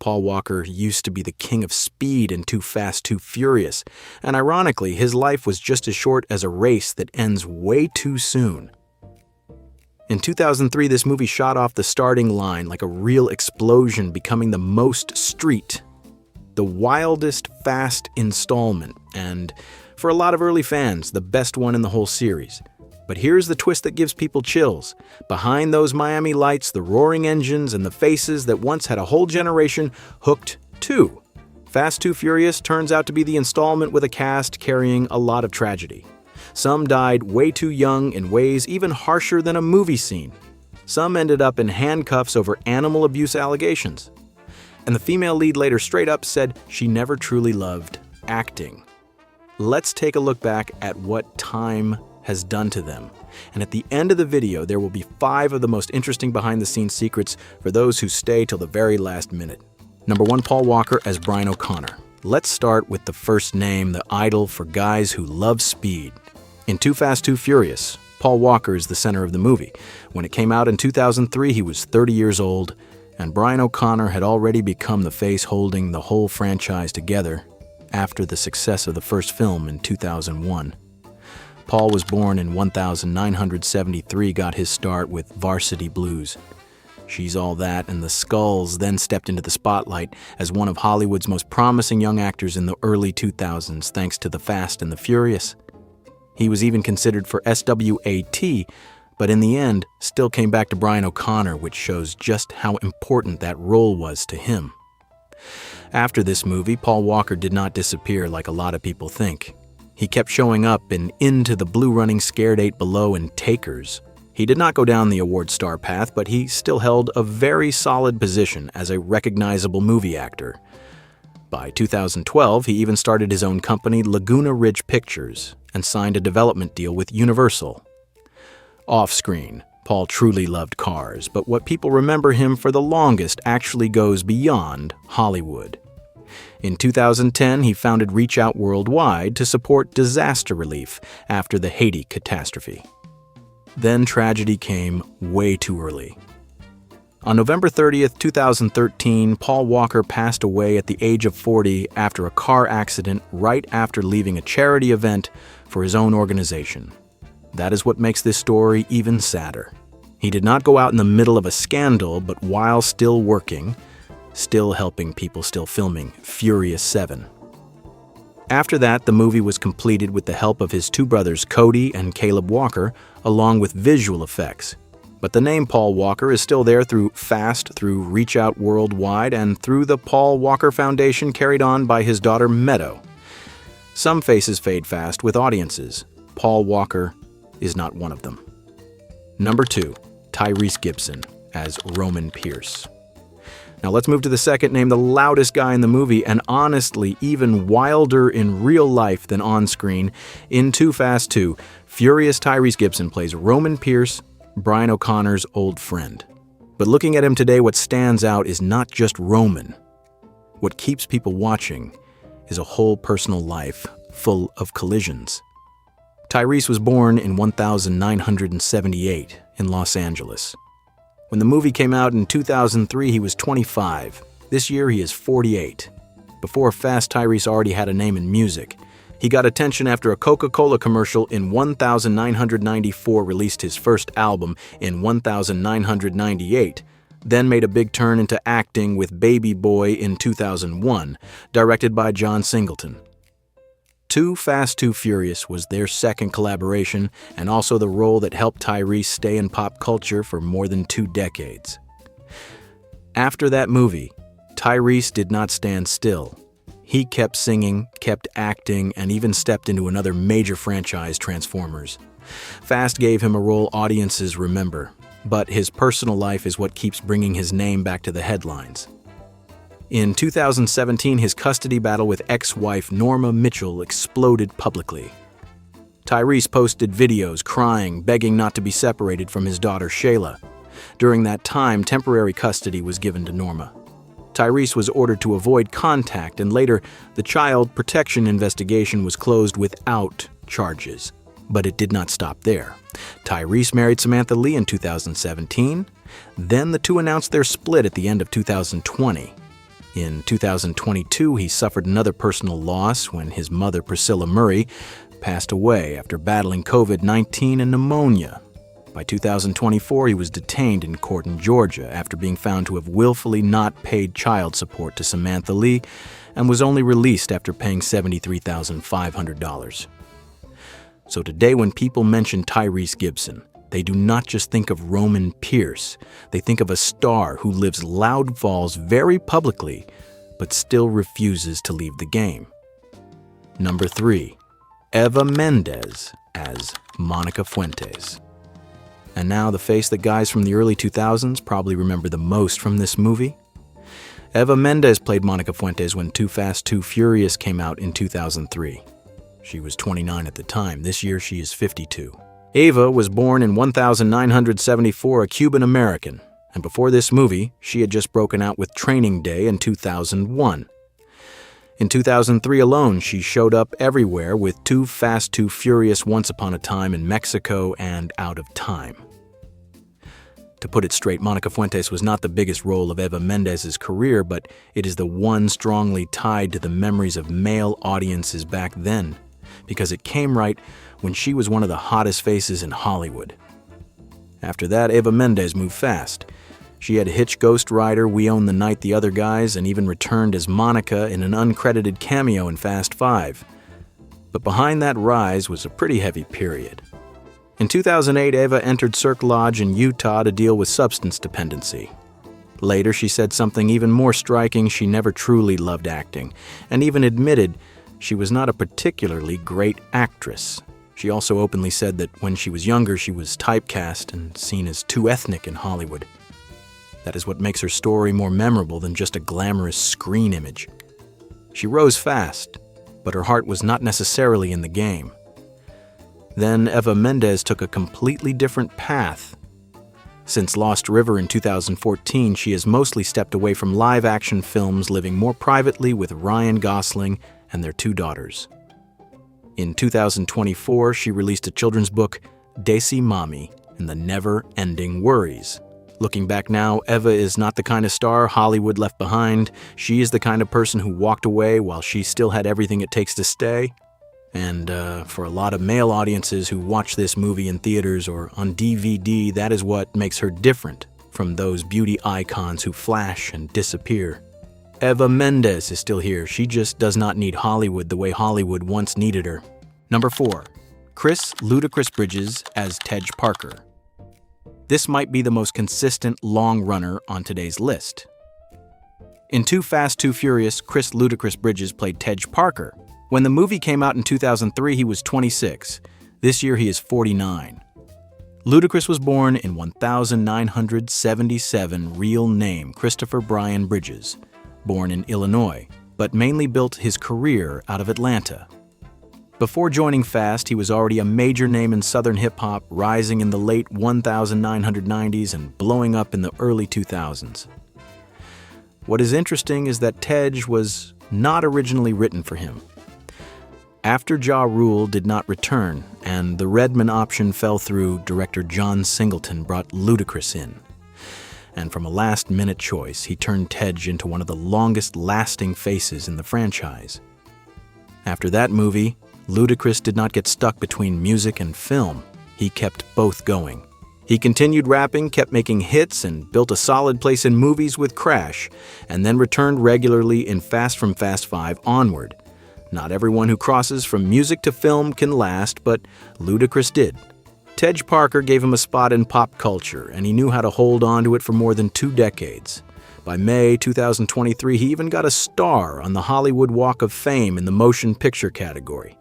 Paul Walker used to be the king of speed in Too Fast, Too Furious, and ironically, his life was just as short as a race that ends way too soon. In 2003, this movie shot off the starting line like a real explosion, becoming the most street, the wildest fast installment, and, for a lot of early fans, the best one in the whole series. But here's the twist that gives people chills. Behind those Miami lights, the roaring engines, and the faces that once had a whole generation hooked too. Fast Too Furious turns out to be the installment with a cast carrying a lot of tragedy. Some died way too young in ways even harsher than a movie scene. Some ended up in handcuffs over animal abuse allegations. And the female lead later straight up said she never truly loved acting. Let's take a look back at what time has done to them. And at the end of the video, there will be 5 of the most interesting behind-the-scenes secrets for those who stay till the very last minute. Number 1, Paul Walker as Brian O'Connor. Let's start with the first name, the idol for guys who love speed. In Too Fast, Too Furious, Paul Walker is the center of the movie. When it came out in 2003, he was 30 years old, and Brian O'Connor had already become the face holding the whole franchise together after the success of the first film in 2001. Paul was born in 1973, got his start with Varsity Blues. She's All That and The Skulls then stepped into the spotlight as one of Hollywood's most promising young actors in the early 2000s thanks to The Fast and the Furious. He was even considered for SWAT, but in the end, still came back to Brian O'Connor, which shows just how important that role was to him. After this movie, Paul Walker did not disappear like a lot of people think. He kept showing up in Into the Blue Running, Scared 8 Below, and Takers. He did not go down the award star path, but he still held a very solid position as a recognizable movie actor. By 2012, he even started his own company, Laguna Ridge Pictures, and signed a development deal with Universal. Off-screen, Paul truly loved cars, but what people remember him for the longest actually goes beyond Hollywood. In 2010, he founded Reach Out Worldwide to support disaster relief after the Haiti catastrophe. Then tragedy came way too early. On November 30th, 2013, Paul Walker passed away at the age of 40 after a car accident right after leaving a charity event for his own organization. That is what makes this story even sadder. He did not go out in the middle of a scandal, but while still working, still helping people, still filming Furious 7. After that, the movie was completed with the help of his 2 brothers, Cody and Caleb Walker, along with visual effects. But the name Paul Walker is still there through Fast, through Reach Out Worldwide, and through the Paul Walker Foundation carried on by his daughter Meadow. Some faces fade fast with audiences. Paul Walker is not one of them. Number 2, Tyrese Gibson as Roman Pierce. Now let's move to the second name, the loudest guy in the movie, and honestly even wilder in real life than on screen. In Too Fast 2, Furious Tyrese Gibson plays Roman Pierce, Brian O'Connor's old friend. But looking at him today, what stands out is not just Roman. What keeps people watching is a whole personal life full of collisions. Tyrese was born in 1978 in Los Angeles. When the movie came out in 2003, he was 25. This year, he is 48. Before Fast, Tyrese already had a name in music. He got attention after a Coca-Cola commercial in 1994 released his first album in 1998, then made a big turn into acting with Baby Boy in 2001, directed by John Singleton. Too Fast, Too Furious was their second collaboration and also the role that helped Tyrese stay in pop culture for more than 2 decades. After that movie, Tyrese did not stand still. He kept singing, kept acting, and even stepped into another major franchise, Transformers. Fast gave him a role audiences remember, but his personal life is what keeps bringing his name back to the headlines. In 2017, his custody battle with ex-wife Norma Mitchell exploded publicly. Tyrese posted videos crying, begging not to be separated from his daughter Shayla. During that time, temporary custody was given to Norma. Tyrese was ordered to avoid contact, and later, the child protection investigation was closed without charges. But it did not stop there. Tyrese married Samantha Lee in 2017. Then the two announced their split at the end of 2020. In 2022, he suffered another personal loss when his mother, Priscilla Murray, passed away after battling COVID-19 and pneumonia. By 2024, he was detained in court in Georgia after being found to have willfully not paid child support to Samantha Lee and was only released after paying $73,500. So today, when people mention Tyrese Gibson, they do not just think of Roman Pierce. They think of a star who lives loud falls very publicly, but still refuses to leave the game. Number 3, Eva Mendes as Monica Fuentes. And now the face that guys from the early 2000s probably remember the most from this movie. Eva Mendes played Monica Fuentes when Too Fast, Too Furious came out in 2003. She was 29 at the time. This year she is 52. Eva was born in 1974, a Cuban American, and before this movie, she had just broken out with Training Day in 2001. In 2003 alone, she showed up everywhere with Too Fast, Too Furious, Once Upon a Time in Mexico, and Out of Time. To put it straight, Monica Fuentes was not the biggest role of Eva Mendes' career, but it is the one strongly tied to the memories of male audiences back then, because it came right when she was one of the hottest faces in Hollywood. After that, Eva Mendes moved fast. She had hitched Ghost Rider, We Own the Night, The Other Guys, and even returned as Monica in an uncredited cameo in Fast 5. But behind that rise was a pretty heavy period. In 2008, Eva entered Cirque Lodge in Utah to deal with substance dependency. Later, she said something even more striking: she never truly loved acting, and even admitted she was not a particularly great actress. She also openly said that when she was younger, she was typecast and seen as too ethnic in Hollywood. That is what makes her story more memorable than just a glamorous screen image. She rose fast, but her heart was not necessarily in the game. Then Eva Mendes took a completely different path. Since Lost River in 2014, she has mostly stepped away from live-action films, living more privately with Ryan Gosling and their 2 daughters. In 2024, she released a children's book, Desi Mami and the Never-Ending Worries. Looking back now, Eva is not the kind of star Hollywood left behind. She is the kind of person who walked away while she still had everything it takes to stay. And for a lot of male audiences who watch this movie in theaters or on DVD, that is what makes her different from those beauty icons who flash and disappear. Eva Mendes is still here. She just does not need Hollywood the way Hollywood once needed her. Number 4, Chris Ludacris Bridges as Tej Parker. This might be the most consistent long runner on today's list. In Too Fast, Too Furious, Chris Ludacris Bridges played Tej Parker. When the movie came out in 2003, he was 26. This year, he is 49. Ludacris was born in 1977, real name Christopher Brian Bridges, born in Illinois, but mainly built his career out of Atlanta. Before joining Fast, he was already a major name in Southern hip-hop, rising in the late 1990s and blowing up in the early 2000s. What is interesting is that Tej was not originally written for him. After Ja Rule did not return, and the Redman option fell through, director John Singleton brought Ludacris in. And from a last-minute choice, he turned Tej into one of the longest-lasting faces in the franchise. After that movie, Ludacris did not get stuck between music and film. He kept both going. He continued rapping, kept making hits, and built a solid place in movies with Crash, and then returned regularly in Fast from Fast 5 onward. Not everyone who crosses from music to film can last, but Ludacris did. Tej Parker gave him a spot in pop culture, and he knew how to hold on to it for more than 2 decades. By May 2023, he even got a star on the Hollywood Walk of Fame in the motion picture category.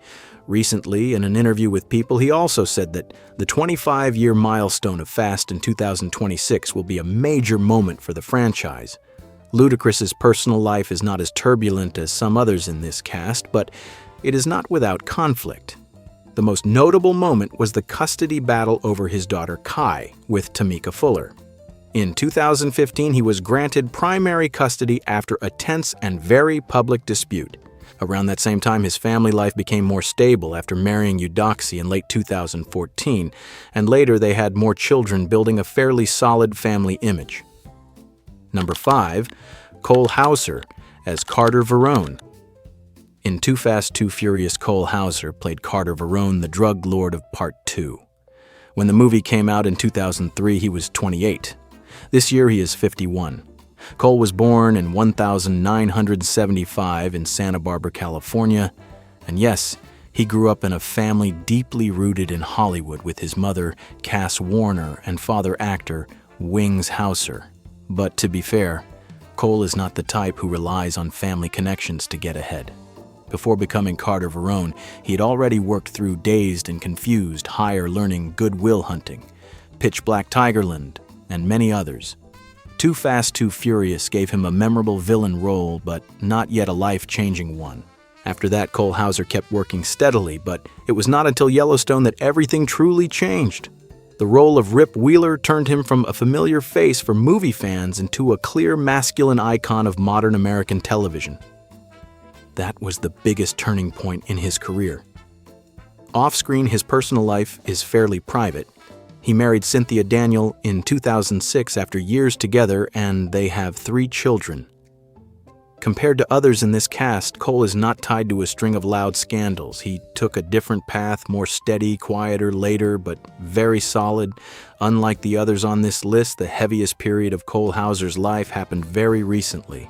Recently, in an interview with People, he also said that the 25-year milestone of Fast in 2026 will be a major moment for the franchise. Ludacris's personal life is not as turbulent as some others in this cast, but it is not without conflict. The most notable moment was the custody battle over his daughter Kai with Tamika Fuller. In 2015, he was granted primary custody after a tense and very public dispute. Around that same time, his family life became more stable after marrying Eudoxie in late 2014, and later they had more children, building a fairly solid family image. Number 5, Cole Hauser as Carter Verone. In Too Fast, Too Furious, Cole Hauser played Carter Verone, the drug lord of Part 2. When the movie came out in 2003, he was 28. This year, he is 51. Cole was born in 1975 in Santa Barbara, California, and yes, he grew up in a family deeply rooted in Hollywood with his mother, Cass Warner, and father actor, Wings Hauser. But to be fair, Cole is not the type who relies on family connections to get ahead. Before becoming Carter Verone, he had already worked through Dazed and Confused, Higher Learning, Good Will Hunting, Pitch Black Tigerland, and many others. Too Fast, Too Furious gave him a memorable villain role, but not yet a life-changing one. After that, Cole Hauser kept working steadily, but it was not until Yellowstone that everything truly changed. The role of Rip Wheeler turned him from a familiar face for movie fans into a clear masculine icon of modern American television. That was the biggest turning point in his career. Off-screen, his personal life is fairly private. He married Cynthia Daniel in 2006 after years together, and they have 3 children. Compared to others in this cast, Cole is not tied to a string of loud scandals. He took a different path, more steady, quieter, later, but very solid. Unlike the others on this list, the heaviest period of Cole Hauser's life happened very recently.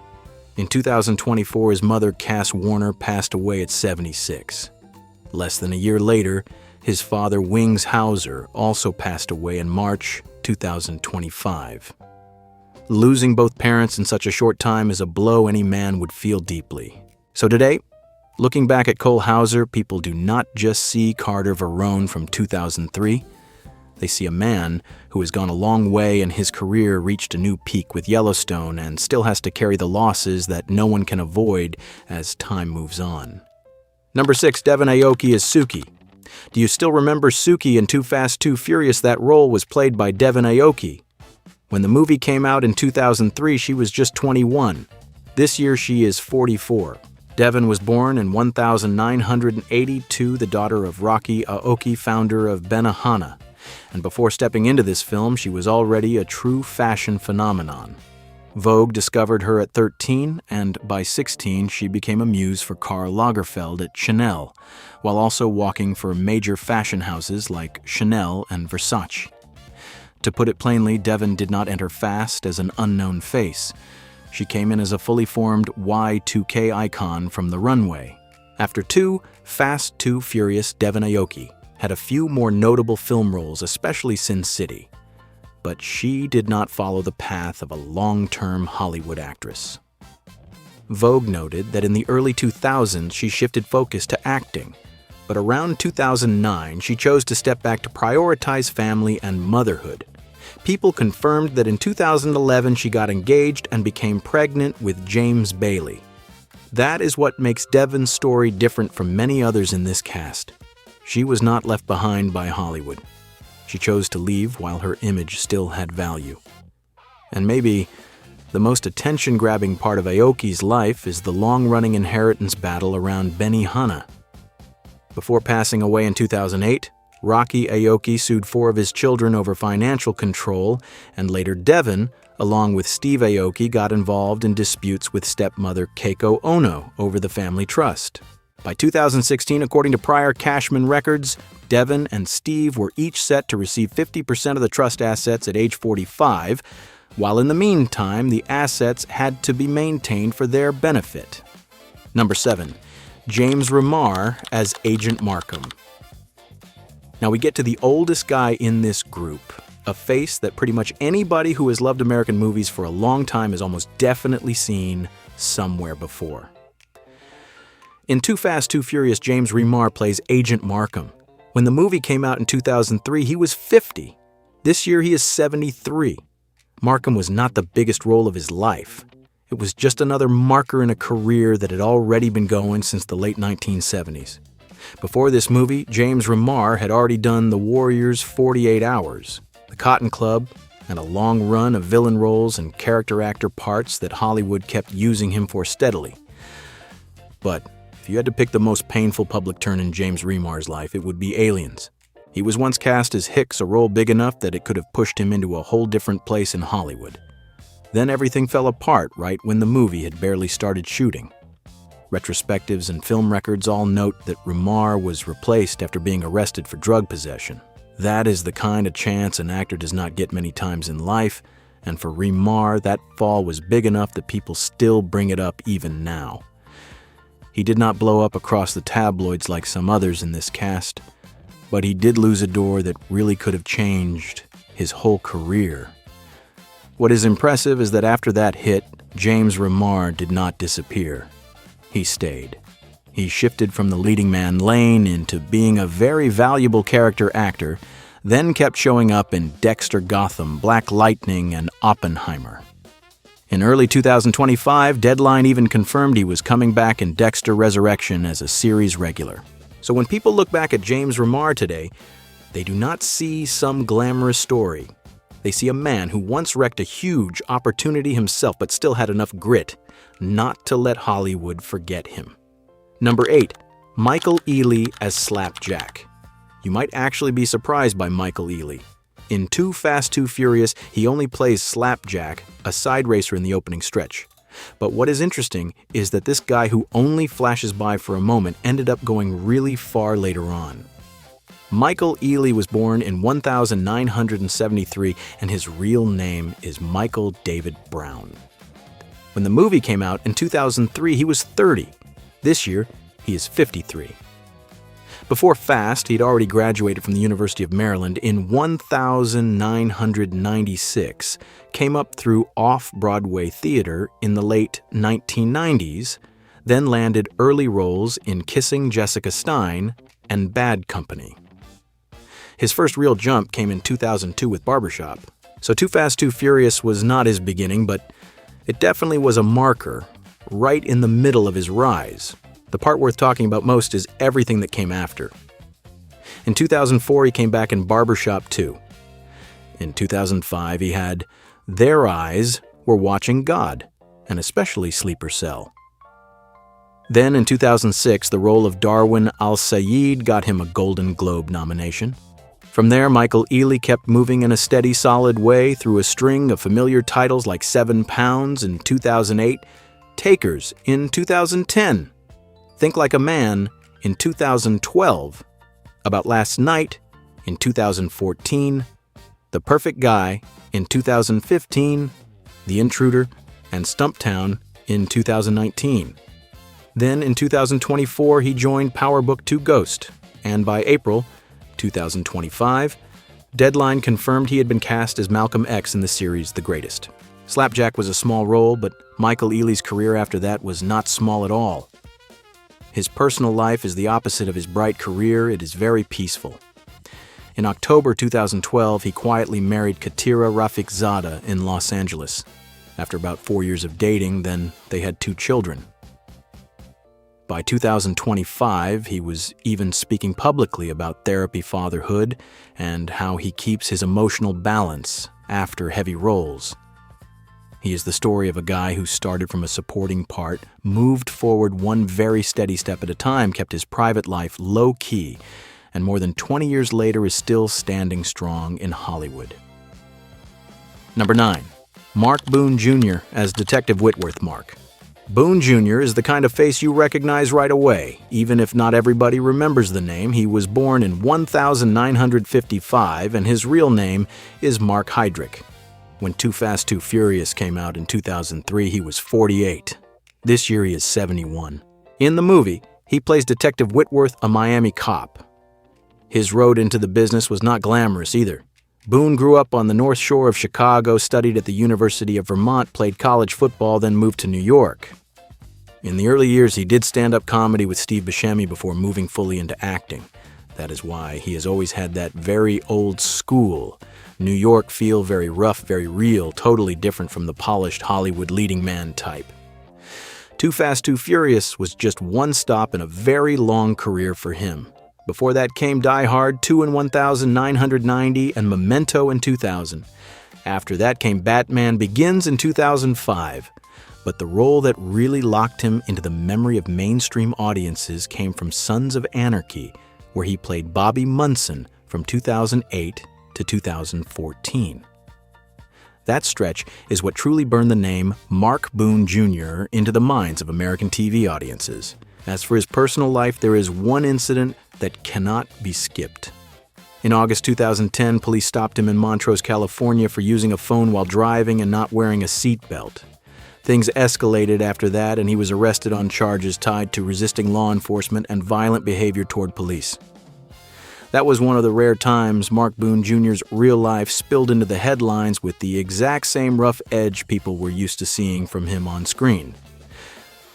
In 2024, his mother, Cass Warner, passed away at 76. Less than a year later, his father, Wings Hauser, also passed away in March 2025. Losing both parents in such a short time is a blow any man would feel deeply. So today, looking back at Cole Hauser, people do not just see Carter Verone from 2003. They see a man who has gone a long way and his career reached a new peak with Yellowstone and still has to carry the losses that no one can avoid as time moves on. Number 6, Devon Aoki as Suki. Do you still remember Suki in Too Fast, Too Furious? That role was played by Devon Aoki. When the movie came out in 2003, she was just 21. This year, she is 44. Devon was born in 1982, the daughter of Rocky Aoki, founder of Benihana. And before stepping into this film, she was already a true fashion phenomenon. Vogue discovered her at 13, and by 16, she became a muse for Karl Lagerfeld at Chanel, while also walking for major fashion houses like Chanel and Versace. To put it plainly, Devon did not enter fast as an unknown face. She came in as a fully formed Y2K icon from the runway. After Too Fast, Too Furious, Devon Aoki had a few more notable film roles, especially Sin City. But she did not follow the path of a long-term Hollywood actress. Vogue noted that in the early 2000s, she shifted focus to acting. But around 2009, she chose to step back to prioritize family and motherhood. People confirmed that in 2011 she got engaged and became pregnant with James Bailey. That is what makes Devon's story different from many others in this cast. She was not left behind by Hollywood. She chose to leave while her image still had value. And maybe the most attention-grabbing part of Aoki's life is the long-running inheritance battle around Benihana. Before passing away in 2008, Rocky Aoki sued 4 of his children over financial control, and later Devon, along with Steve Aoki, got involved in disputes with stepmother Keiko Ono over the family trust. By 2016, according to prior Cashman records, Devon and Steve were each set to receive 50% of the trust assets at age 45, while in the meantime, the assets had to be maintained for their benefit. Number 7. James Remar as Agent Markham. Now we get to the oldest guy in this group, a face that pretty much anybody who has loved American movies for a long time has almost definitely seen somewhere before. In Too Fast, Too Furious, James Remar plays Agent Markham. When the movie came out in 2003, he was 50. This year, he is 73. Markham was not the biggest role of his life. It was just another marker in a career that had already been going since the late 1970s. Before this movie, James Remar had already done The Warriors 48 Hours, The Cotton Club, and a long run of villain roles and character actor parts that Hollywood kept using him for steadily. But if you had to pick the most painful public turn in James Remar's life, it would be Aliens. He was once cast as Hicks, a role big enough that it could have pushed him into a whole different place in Hollywood. Then everything fell apart right when the movie had barely started shooting. Retrospectives and film records all note that Remar was replaced after being arrested for drug possession. That is the kind of chance an actor does not get many times in life, and for Remar, that fall was big enough that people still bring it up even now. He did not blow up across the tabloids like some others in this cast, but he did lose a door that really could have changed his whole career. What is impressive is that after that hit, James Remar did not disappear. He stayed. He shifted from the leading man lane into being a very valuable character actor, then kept showing up in Dexter Gotham, Black Lightning, and Oppenheimer. In early 2025, Deadline even confirmed he was coming back in Dexter Resurrection as a series regular. So when people look back at James Remar today, they do not see some glamorous story. They see a man who once wrecked a huge opportunity himself but still had enough grit not to let Hollywood forget him. Number 8. Michael Ealy as Slapjack. You might actually be surprised by Michael Ealy. In Too Fast, Too Furious, he only plays Slapjack, a side racer in the opening stretch. But what is interesting is that this guy who only flashes by for a moment ended up going really far later on. Michael Ealy was born in 1973, and his real name is Michael David Brown. When the movie came out in 2003, he was 30. This year, he is 53. Before Fast, he'd already graduated from the University of Maryland in 1996, came up through off-Broadway theater in the late 1990s, then landed early roles in Kissing Jessica Stein and Bad Company. His first real jump came in 2002 with Barbershop. So Too Fast, Too Furious was not his beginning, but it definitely was a marker, right in the middle of his rise. The part worth talking about most is everything that came after. In 2004, he came back in Barbershop 2. In 2005, he had Their Eyes Were Watching God, and especially Sleeper Cell. Then in 2006, the role of Darwin Al-Sayed got him a Golden Globe nomination. From there, Michael Ealy kept moving in a steady, solid way through a string of familiar titles like 7 Pounds in 2008, Takers in 2010, Think Like a Man in 2012, About Last Night in 2014, The Perfect Guy in 2015, The Intruder, and Stumptown in 2019. Then in 2024, he joined PowerBook 2 Ghost, and by April 2025, Deadline confirmed he had been cast as Malcolm X in the series The Greatest. Slapjack was a small role, but Michael Ealy's career after that was not small at all. His personal life is the opposite of his bright career. It is very peaceful. In October 2012, he quietly married Katira Rafiqzada in Los Angeles. After about 4 years of dating, then they had 2 children. By 2025, he was even speaking publicly about therapy fatherhood and how he keeps his emotional balance after heavy roles. He is the story of a guy who started from a supporting part, moved forward one very steady step at a time, kept his private life low-key, and more than 20 years later is still standing strong in Hollywood. Number 9. Mark Boone Jr. as Detective Whitworth Mark. Boone Jr. is the kind of face you recognize right away, even if not everybody remembers the name. He was born in 1955, and his real name is Mark Heydrich. When Too Fast, Too Furious came out in 2003, he was 48. This year he is 71. In the movie, he plays Detective Whitworth, a Miami cop. His road into the business was not glamorous either. Boone grew up on the North Shore of Chicago, studied at the University of Vermont, played college football, then moved to New York. In the early years, he did stand-up comedy with Steve Buscemi before moving fully into acting. That is why he has always had that very old school New York feel, very rough, very real, totally different from the polished Hollywood leading man type. Too Fast, Too Furious was just one stop in a very long career for him. Before that came Die Hard, 2 in 1990, and Memento in 2000. After that came Batman Begins in 2005. But the role that really locked him into the memory of mainstream audiences came from Sons of Anarchy, where he played Bobby Munson from 2008 to 2014. That stretch is what truly burned the name Mark Boone Jr. into the minds of American TV audiences. As for his personal life, there is one incident that cannot be skipped. In August 2010, police stopped him in Montrose, California for using a phone while driving and not wearing a seatbelt. Things escalated after that, and he was arrested on charges tied to resisting law enforcement and violent behavior toward police. That was one of the rare times Mark Boone Jr.'s real life spilled into the headlines with the exact same rough edge people were used to seeing from him on screen.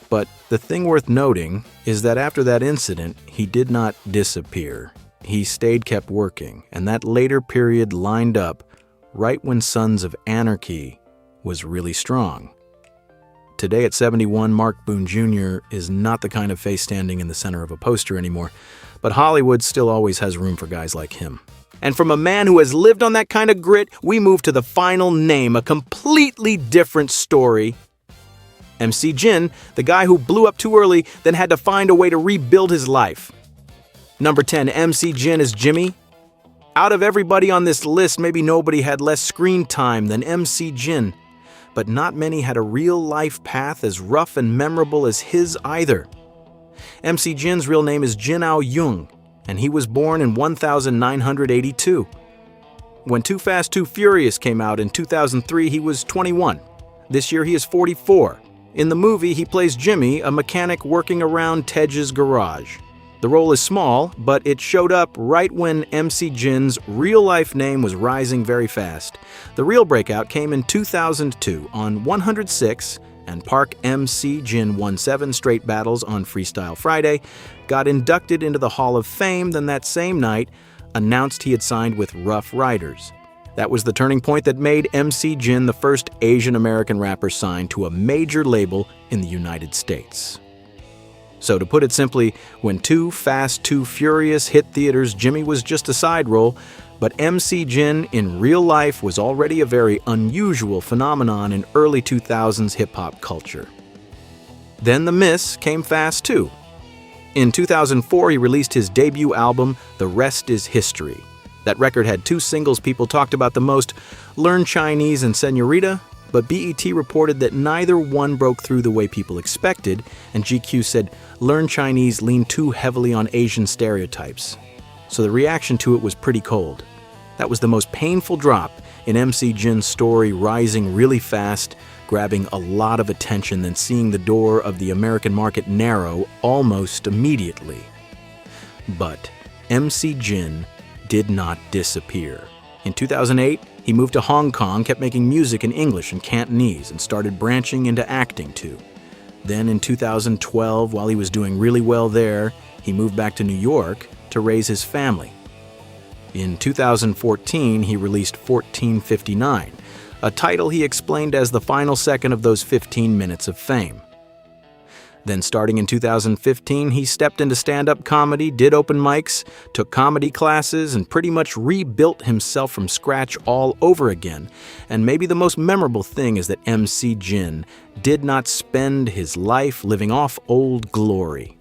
But the thing worth noting is that after that incident, he did not disappear. He kept working, and that later period lined up right when Sons of Anarchy was really strong. Today at 71, Mark Boone Jr. is not the kind of face standing in the center of a poster anymore, but Hollywood still always has room for guys like him. And from a man who has lived on that kind of grit, we move to the final name, a completely different story. MC Jin, the guy who blew up too early, then had to find a way to rebuild his life. Number 10, MC Jin is Jimmy. Out of everybody on this list, maybe nobody had less screen time than MC Jin. But not many had a real-life path as rough and memorable as his either. MC Jin's real name is Jin Ao-young, and he was born in 1982. When Too Fast, Too Furious came out in 2003, he was 21. This year he is 44. In the movie, he plays Jimmy, a mechanic working around Tedge's garage. The role is small, but it showed up right when MC Jin's real-life name was rising very fast. The real breakout came in 2002 on 106, and Park MC Jin won 7 straight battles on Freestyle Friday, got inducted into the Hall of Fame, then that same night announced he had signed with Rough Riders. That was the turning point that made MC Jin the first Asian American rapper signed to a major label in the United States. So to put it simply, when Too Fast, Too Furious hit theaters, Jimmy was just a side role, but MC Jin in real life was already a very unusual phenomenon in early 2000s hip-hop culture. Then the miss came fast too. In 2004, he released his debut album, The Rest Is History. That record had 2 singles people talked about the most, Learn Chinese and Senorita, but BET reported that neither one broke through the way people expected, and GQ said Learn Chinese leaned too heavily on Asian stereotypes. So the reaction to it was pretty cold. That was the most painful drop in MC Jin's story, rising really fast, grabbing a lot of attention, then seeing the door of the American market narrow almost immediately. But MC Jin did not disappear. In 2008, he moved to Hong Kong, kept making music in English and Cantonese, and started branching into acting too. Then in 2012, while he was doing really well there, he moved back to New York to raise his family. In 2014, he released 1459, a title he explained as the final second of those 15 minutes of fame. Then starting in 2015, he stepped into stand-up comedy, did open mics, took comedy classes, and pretty much rebuilt himself from scratch all over again. And maybe the most memorable thing is that MC Jin did not spend his life living off old glory.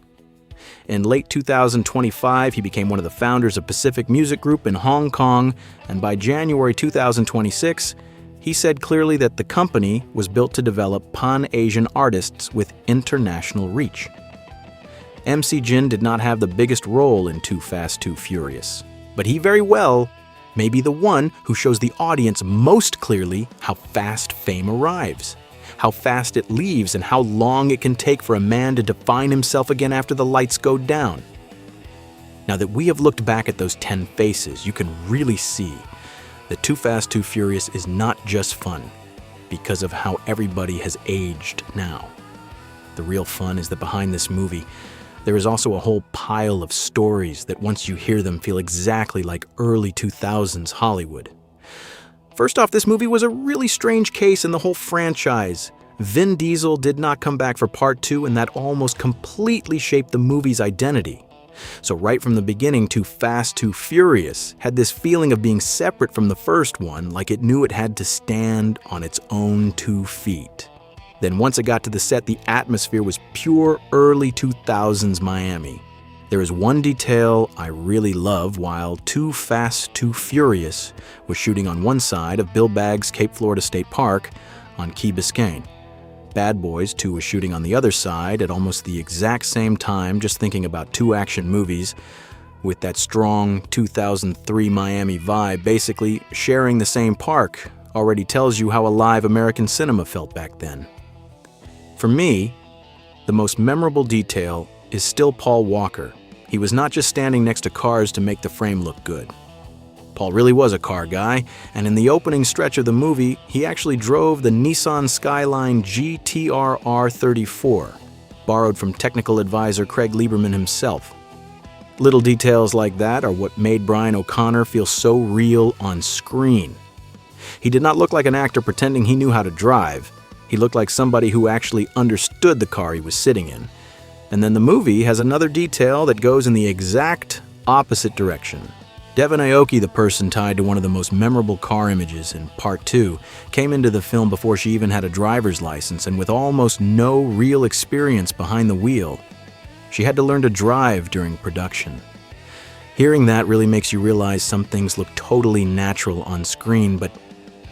In late 2025, he became one of the founders of Pacific Music Group in Hong Kong, and by January 2026, he said clearly that the company was built to develop Pan-Asian artists with international reach. MC Jin did not have the biggest role in Too Fast, Too Furious, but he very well may be the one who shows the audience most clearly how fast fame arrives, how fast it leaves, and how long it can take for a man to define himself again after the lights go down. Now that we have looked back at those 10 faces, you can really see that Too Fast, Too Furious is not just fun because of how everybody has aged now. The real fun is that behind this movie, there is also a whole pile of stories that once you hear them feel exactly like early 2000s Hollywood. First off, this movie was a really strange case in the whole franchise. Vin Diesel did not come back for part 2, and that almost completely shaped the movie's identity. So right from the beginning, Too Fast, Too Furious had this feeling of being separate from the first one, like it knew it had to stand on its own 2 feet. Then once it got to the set, the atmosphere was pure early 2000s Miami. There is one detail I really love. While Too Fast, Too Furious was shooting on one side of Bill Bagg's Cape Florida State Park on Key Biscayne, Bad Boys 2 was shooting on the other side at almost the exact same time. Just thinking about two action movies with that strong 2003 Miami vibe, basically sharing the same park, already tells you how alive American cinema felt back then. For me, the most memorable detail is still Paul Walker. He was not just standing next to cars to make the frame look good. Paul really was a car guy, and in the opening stretch of the movie, he actually drove the Nissan Skyline GTR R34, borrowed from technical advisor Craig Lieberman himself. Little details like that are what made Brian O'Connor feel so real on screen. He did not look like an actor pretending he knew how to drive. He looked like somebody who actually understood the car he was sitting in. And then the movie has another detail that goes in the exact opposite direction. Devon Aoki, the person tied to one of the most memorable car images in Part 2, came into the film before she even had a driver's license and with almost no real experience behind the wheel. She had to learn to drive during production. Hearing that really makes you realize some things look totally natural on screen, but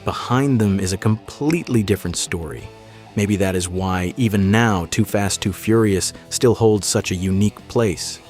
behind them is a completely different story. Maybe that is why, even now, Too Fast, Too Furious still holds such a unique place.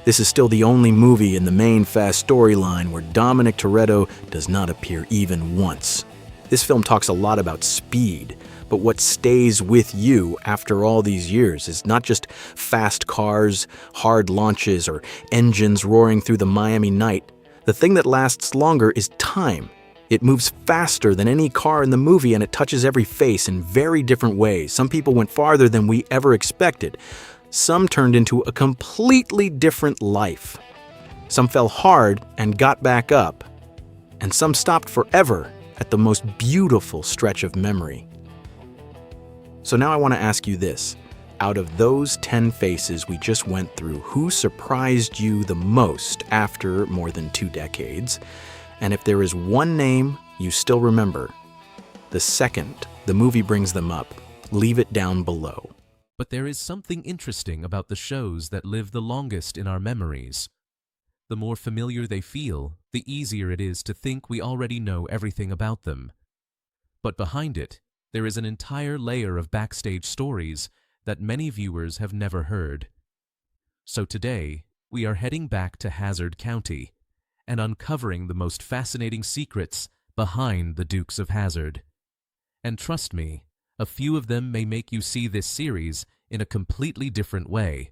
This is still the only movie in the main Fast storyline where Dominic Toretto does not appear even once. This film talks a lot about speed, but what stays with you after all these years is not just fast cars, hard launches, or engines roaring through the Miami night. The thing that lasts longer is time. It moves faster than any car in the movie, and it touches every face in very different ways. Some people went farther than we ever expected. Some turned into a completely different life. Some fell hard and got back up. And some stopped forever at the most beautiful stretch of memory. So now I want to ask you this. Out of those 10 faces we just went through, who surprised you the most after more than 2 decades? And if there is one name you still remember, the second the movie brings them up, leave it down below. But there is something interesting about the shows that live the longest in our memories. The more familiar they feel, the easier it is to think we already know everything about them. But behind it, there is an entire layer of backstage stories that many viewers have never heard. So today, we are heading back to Hazard County and uncovering the most fascinating secrets behind the Dukes of Hazzard. And trust me, a few of them may make you see this series in a completely different way.